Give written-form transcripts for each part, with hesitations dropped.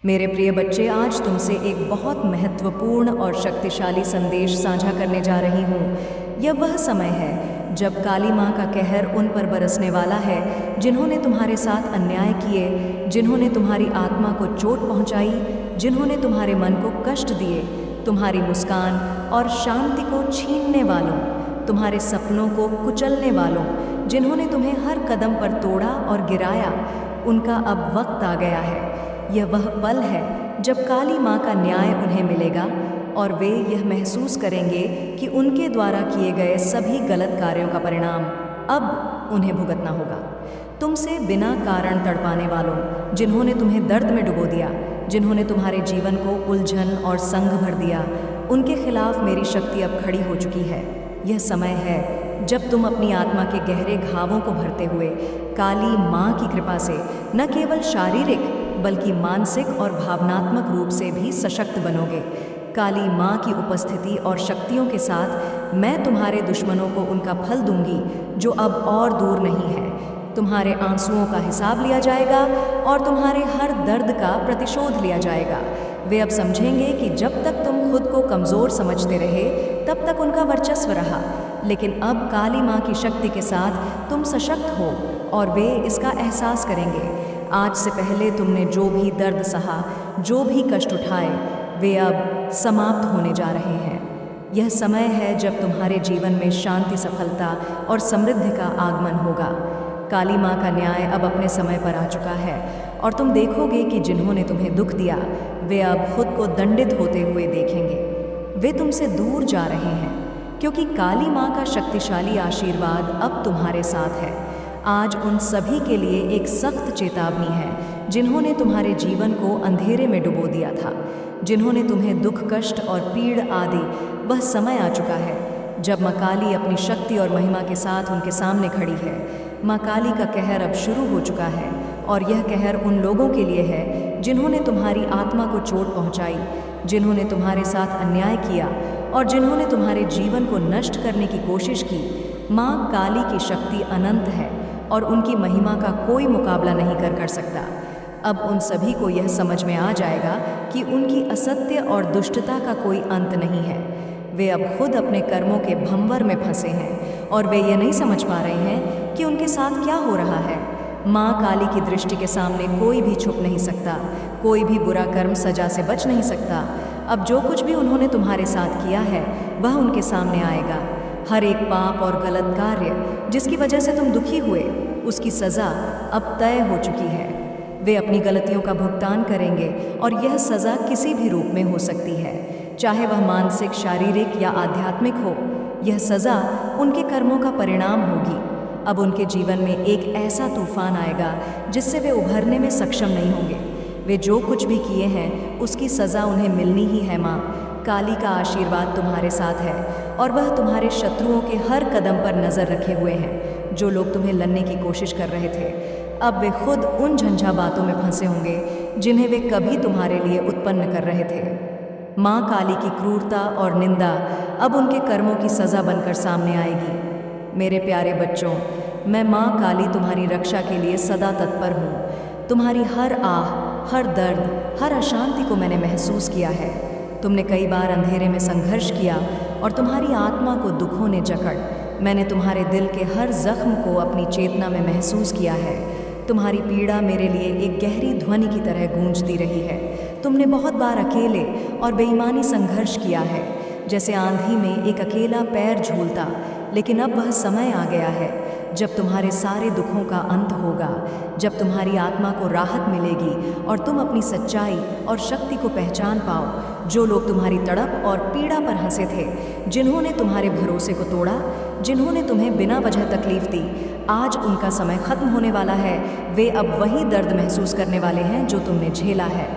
मेरे प्रिय बच्चे, आज तुमसे एक बहुत महत्वपूर्ण और शक्तिशाली संदेश साझा करने जा रही हूँ। यह वह समय है जब काली माँ का कहर उन पर बरसने वाला है जिन्होंने तुम्हारे साथ अन्याय किए, जिन्होंने तुम्हारी आत्मा को चोट पहुँचाई, जिन्होंने तुम्हारे मन को कष्ट दिए, तुम्हारी मुस्कान और शांति को छीनने वालों, तुम्हारे सपनों को कुचलने वालों, जिन्होंने तुम्हें हर कदम पर तोड़ा और गिराया। उनका अब वक्त आ गया है। यह वह पल है जब काली माँ का न्याय उन्हें मिलेगा और वे यह महसूस करेंगे कि उनके द्वारा किए गए सभी गलत कार्यों का परिणाम अब उन्हें भुगतना होगा। तुमसे बिना कारण तड़पाने वालों, जिन्होंने तुम्हें दर्द में डुबो दिया, जिन्होंने तुम्हारे जीवन को उलझन और संघ भर दिया, उनके खिलाफ मेरी शक्ति अब खड़ी हो चुकी है। यह समय है जब तुम अपनी आत्मा के गहरे घावों को भरते हुए काली माँ की कृपा से न केवल शारीरिक बल्कि मानसिक और भावनात्मक रूप से भी सशक्त बनोगे। काली माँ की उपस्थिति और शक्तियों के साथ मैं तुम्हारे दुश्मनों को उनका फल दूंगी जो अब और दूर नहीं है। तुम्हारे आंसुओं का हिसाब लिया जाएगा और तुम्हारे हर दर्द का प्रतिशोध लिया जाएगा। वे अब समझेंगे कि जब तक तुम खुद को कमज़ोर समझते रहे तब तक उनका वर्चस्व रहा, लेकिन अब काली माँ की शक्ति के साथ तुम सशक्त हो और वे इसका एहसास करेंगे। आज से पहले तुमने जो भी दर्द सहा, जो भी कष्ट उठाए, वे अब समाप्त होने जा रहे हैं। यह समय है जब तुम्हारे जीवन में शांति, सफलता और समृद्धि का आगमन होगा। काली माँ का न्याय अब अपने समय पर आ चुका है और तुम देखोगे कि जिन्होंने तुम्हें दुख दिया वे अब खुद को दंडित होते हुए देखेंगे। वे तुमसे दूर जा रहे हैं क्योंकि काली माँ का शक्तिशाली आशीर्वाद अब तुम्हारे साथ है। आज उन सभी के लिए एक सख्त चेतावनी है जिन्होंने तुम्हारे जीवन को अंधेरे में डुबो दिया था, जिन्होंने तुम्हें दुख, कष्ट और पीड़ आदि। वह समय आ चुका है जब माँ काली अपनी शक्ति और महिमा के साथ उनके सामने खड़ी है। माँ काली का कहर अब शुरू हो चुका है और यह कहर उन लोगों के लिए है जिन्होंने तुम्हारी आत्मा को चोट पहुँचाई, जिन्होंने तुम्हारे साथ अन्याय किया और जिन्होंने तुम्हारे जीवन को नष्ट करने की कोशिश की। माँ काली की शक्ति अनंत है और उनकी महिमा का कोई मुकाबला नहीं कर सकता। अब उन सभी को यह समझ में आ जाएगा कि उनकी असत्य और दुष्टता का कोई अंत नहीं है। वे अब खुद अपने कर्मों के भंवर में फंसे हैं और वे यह नहीं समझ पा रहे हैं कि उनके साथ क्या हो रहा है। माँ काली की दृष्टि के सामने कोई भी छुप नहीं सकता, कोई भी बुरा कर्म सजा से बच नहीं सकता। अब जो कुछ भी उन्होंने तुम्हारे साथ किया है वह उनके सामने आएगा। हर एक पाप और गलत कार्य जिसकी वजह से तुम दुखी हुए, उसकी सज़ा अब तय हो चुकी है। वे अपनी गलतियों का भुगतान करेंगे और यह सज़ा किसी भी रूप में हो सकती है, चाहे वह मानसिक, शारीरिक या आध्यात्मिक हो। यह सज़ा उनके कर्मों का परिणाम होगी। अब उनके जीवन में एक ऐसा तूफान आएगा जिससे वे उभरने में सक्षम नहीं होंगे। वे जो कुछ भी किए हैं उसकी सज़ा उन्हें मिलनी ही है। माँ काली का आशीर्वाद तुम्हारे साथ है और वह तुम्हारे शत्रुओं के हर कदम पर नज़र रखे हुए हैं। जो लोग तुम्हें लड़ने की कोशिश कर रहे थे, अब वे खुद उन झंझा बातों में फंसे होंगे जिन्हें वे कभी तुम्हारे लिए उत्पन्न कर रहे थे। माँ काली की क्रूरता और निंदा अब उनके कर्मों की सज़ा बनकर सामने आएगी। मेरे प्यारे बच्चों, मैं माँ काली तुम्हारी रक्षा के लिए सदा तत्पर हूँ। तुम्हारी हर आह, हर दर्द, हर अशांति को मैंने महसूस किया है। तुमने कई बार अंधेरे में संघर्ष किया और तुम्हारी आत्मा को दुखों ने जकड़। मैंने तुम्हारे दिल के हर जख्म को अपनी चेतना में महसूस किया है। तुम्हारी पीड़ा मेरे लिए एक गहरी ध्वनि की तरह गूंजती रही है। तुमने बहुत बार अकेले और बेईमानी संघर्ष किया है, जैसे आंधी में एक अकेला पैर झूलता। लेकिन अब वह समय आ गया है जब तुम्हारे सारे दुखों का अंत होगा, जब तुम्हारी आत्मा को राहत मिलेगी और तुम अपनी सच्चाई और शक्ति को पहचान पाओ। जो लोग तुम्हारी तड़प और पीड़ा पर हंसे थे, जिन्होंने तुम्हारे भरोसे को तोड़ा, जिन्होंने तुम्हें बिना वजह तकलीफ दी, आज उनका समय खत्म होने वाला है। वे अब वही दर्द महसूस करने वाले हैं जो तुमने झेला है।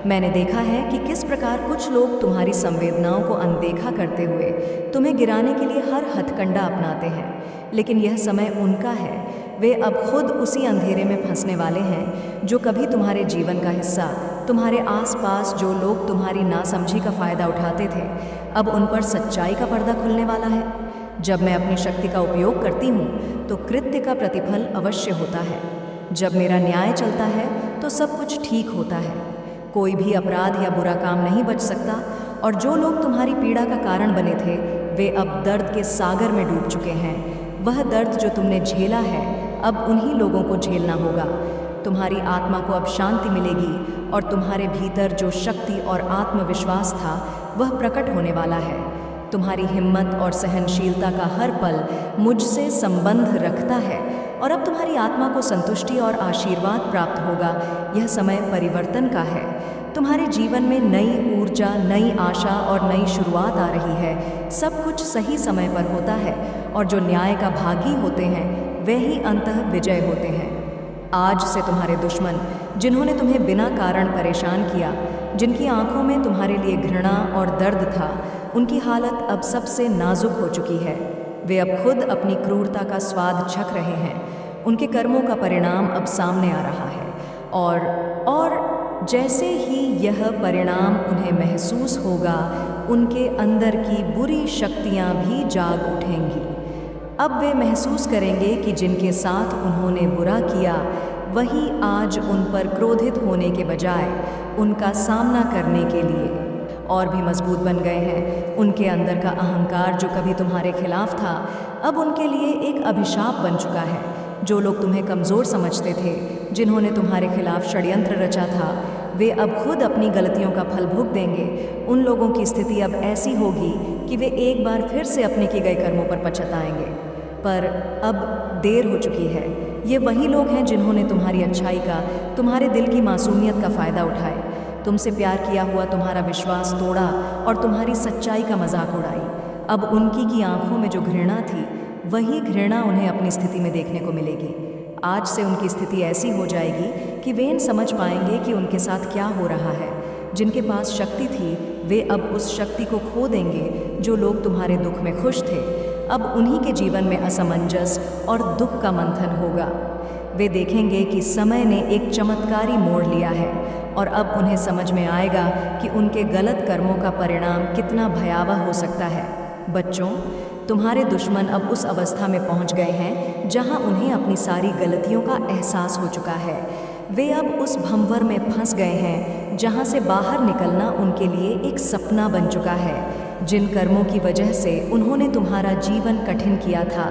मैंने देखा है कि किस प्रकार कुछ लोग तुम्हारी संवेदनाओं को अनदेखा करते हुए तुम्हें गिराने के लिए हर हथकंडा अपनाते हैं, लेकिन यह समय उनका है। वे अब खुद उसी अंधेरे में फंसने वाले हैं जो कभी तुम्हारे जीवन का हिस्सा, तुम्हारे आसपास जो लोग तुम्हारी नासमझी का फ़ायदा उठाते थे, अब उन पर सच्चाई का पर्दा खुलने वाला है। जब मैं अपनी शक्ति का उपयोग करती हूँ तो कृत्य का प्रतिफल अवश्य होता है। जब मेरा न्याय चलता है तो सब कुछ ठीक होता है। कोई भी अपराध या बुरा काम नहीं बच सकता, और जो लोग तुम्हारी पीड़ा का कारण बने थे वे अब दर्द के सागर में डूब चुके हैं। वह दर्द जो तुमने झेला है अब उन्हीं लोगों को झेलना होगा। तुम्हारी आत्मा को अब शांति मिलेगी और तुम्हारे भीतर जो शक्ति और आत्मविश्वास था वह प्रकट होने वाला है। तुम्हारी हिम्मत और सहनशीलता का हर पल मुझसे संबंध रखता है और अब तुम्हारी आत्मा को संतुष्टि और आशीर्वाद प्राप्त होगा। यह समय परिवर्तन का है। तुम्हारे जीवन में नई ऊर्जा, नई आशा और नई शुरुआत आ रही है। सब कुछ सही समय पर होता है और जो न्याय का भागी होते हैं वे ही अंततः विजय होते हैं। आज से तुम्हारे दुश्मन, जिन्होंने तुम्हें बिना कारण परेशान किया, जिनकी आंखों में तुम्हारे लिए घृणा और दर्द था, उनकी हालत अब सबसे नाजुक हो चुकी है। वे अब खुद अपनी क्रूरता का स्वाद चख रहे हैं। उनके कर्मों का परिणाम अब सामने आ रहा है और जैसे ही यह परिणाम उन्हें महसूस होगा, उनके अंदर की बुरी शक्तियां भी जाग उठेंगी। अब वे महसूस करेंगे कि जिनके साथ उन्होंने बुरा किया वही आज उन पर क्रोधित होने के बजाय उनका सामना करने के लिए और भी मजबूत बन गए हैं। उनके अंदर का अहंकार जो कभी तुम्हारे खिलाफ था अब उनके लिए एक अभिशाप बन चुका है। जो लोग तुम्हें कमज़ोर समझते थे, जिन्होंने तुम्हारे खिलाफ षड्यंत्र रचा था, वे अब खुद अपनी गलतियों का फल भोग देंगे। उन लोगों की स्थिति अब ऐसी होगी कि वे एक बार फिर से अपने किए गए कर्मों पर पछताएंगे। पर अब देर हो चुकी है। ये वही लोग हैं जिन्होंने तुम्हारी अच्छाई का, तुम्हारे दिल की मासूमियत का फ़ायदा उठाए, तुमसे प्यार किया हुआ तुम्हारा विश्वास तोड़ा और तुम्हारी सच्चाई का मजाक उड़ाई। अब उनकी की आंखों में जो घृणा थी वही घृणा उन्हें अपनी स्थिति में देखने को मिलेगी। आज से उनकी स्थिति ऐसी हो जाएगी कि वे समझ पाएंगे कि उनके साथ क्या हो रहा है। जिनके पास शक्ति थी वे अब उस शक्ति को खो देंगे। जो लोग तुम्हारे दुख में खुश थे अब उन्हीं के जीवन में असमंजस और दुख का मंथन होगा। वे देखेंगे कि समय ने एक चमत्कारी मोड़ लिया है और अब उन्हें समझ में आएगा कि उनके गलत कर्मों का परिणाम कितना भयावह हो सकता है। बच्चों, तुम्हारे दुश्मन अब उस अवस्था में पहुंच गए हैं जहां उन्हें अपनी सारी गलतियों का एहसास हो चुका है। वे अब उस भंवर में फंस गए हैं जहां से बाहर निकलना उनके लिए एक सपना बन चुका है। जिन कर्मों की वजह से उन्होंने तुम्हारा जीवन कठिन किया था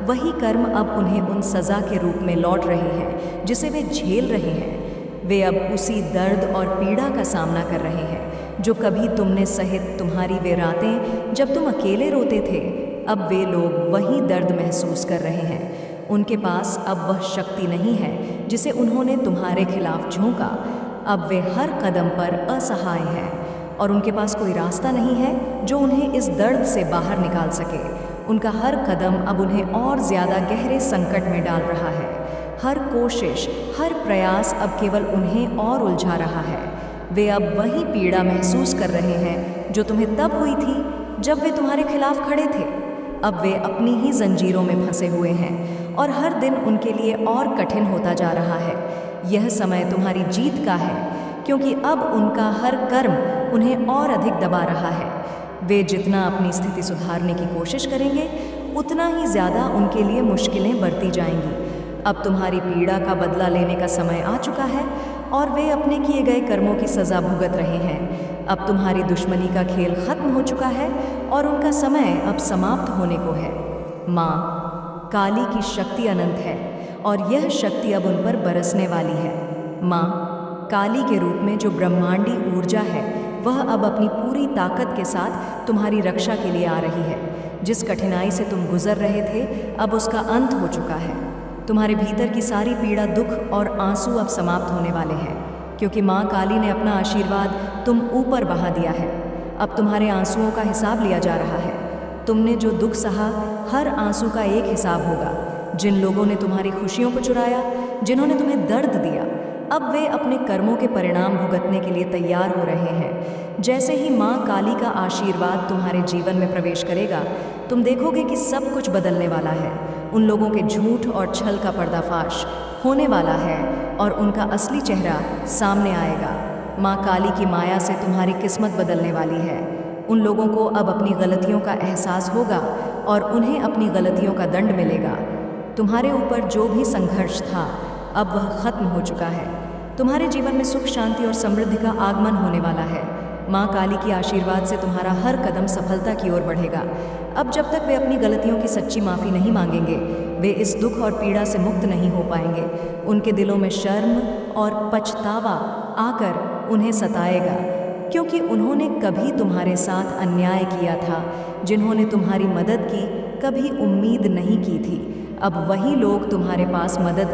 वही कर्म अब उन्हें उन सज़ा के रूप में लौट रहे हैं जिसे वे झेल रहे हैं। वे अब उसी दर्द और पीड़ा का सामना कर रहे हैं जो कभी तुमने सहित तुम्हारी वे रातें जब तुम अकेले रोते थे। अब वे लोग वही दर्द महसूस कर रहे हैं। उनके पास अब वह शक्ति नहीं है जिसे उन्होंने तुम्हारे खिलाफ झोंका। अब वे हर कदम पर असहाय हैं और उनके पास कोई रास्ता नहीं है जो उन्हें इस दर्द से बाहर निकाल सके। उनका हर कदम अब उन्हें और ज़्यादा गहरे संकट में डाल रहा है। हर कोशिश, हर प्रयास अब केवल उन्हें और उलझा रहा है। वे अब वही पीड़ा महसूस कर रहे हैं जो तुम्हें तब हुई थी जब वे तुम्हारे खिलाफ खड़े थे। अब वे अपनी ही जंजीरों में फंसे हुए हैं और हर दिन उनके लिए और कठिन होता जा रहा है। यह समय तुम्हारी जीत का है क्योंकि अब उनका हर कर्म उन्हें और अधिक दबा रहा है। वे जितना अपनी स्थिति सुधारने की कोशिश करेंगे उतना ही ज़्यादा उनके लिए मुश्किलें बढ़ती जाएंगी। अब तुम्हारी पीड़ा का बदला लेने का समय आ चुका है और वे अपने किए गए कर्मों की सज़ा भुगत रहे हैं। अब तुम्हारी दुश्मनी का खेल खत्म हो चुका है और उनका समय अब समाप्त होने को है। माँ काली की शक्ति अनंत है और यह शक्ति अब उन पर बरसने वाली है। माँ काली के रूप में जो ब्रह्मांडी ऊर्जा है वह अब अपनी पूरी ताकत के साथ तुम्हारी रक्षा के लिए आ रही है। जिस कठिनाई से तुम गुजर रहे थे अब उसका अंत हो चुका है। तुम्हारे भीतर की सारी पीड़ा, दुख और आंसू अब समाप्त होने वाले हैं क्योंकि माँ काली ने अपना आशीर्वाद तुम ऊपर बहा दिया है। अब तुम्हारे आंसुओं का हिसाब लिया जा रहा है। तुमने जो दुख सहा हर आंसू का एक हिसाब होगा। जिन लोगों ने तुम्हारी खुशियों को चुराया, जिन्होंने तुम्हें दर्द दिया, अब वे अपने कर्मों के परिणाम भुगतने के लिए तैयार हो रहे हैं। जैसे ही माँ काली का आशीर्वाद तुम्हारे जीवन में प्रवेश करेगा तुम देखोगे कि सब कुछ बदलने वाला है। उन लोगों के झूठ और छल का पर्दाफाश होने वाला है और उनका असली चेहरा सामने आएगा। माँ काली की माया से तुम्हारी किस्मत बदलने वाली है। उन लोगों को अब अपनी गलतियों का एहसास होगा और उन्हें अपनी गलतियों का दंड मिलेगा। तुम्हारे ऊपर जो भी संघर्ष था अब वह खत्म हो चुका है। तुम्हारे जीवन में सुख, शांति और समृद्धि का आगमन होने वाला है। माँ काली के आशीर्वाद से तुम्हारा हर कदम सफलता की ओर बढ़ेगा। अब जब तक वे अपनी गलतियों की सच्ची माफ़ी नहीं मांगेंगे, वे इस दुख और पीड़ा से मुक्त नहीं हो पाएंगे। उनके दिलों में शर्म और पछतावा आकर उन्हें सताएगा, क्योंकि उन्होंने कभी तुम्हारे साथ अन्याय किया था। जिन्होंने तुम्हारी मदद की, कभी उम्मीद नहीं की थी, अब वही लोग तुम्हारे पास मदद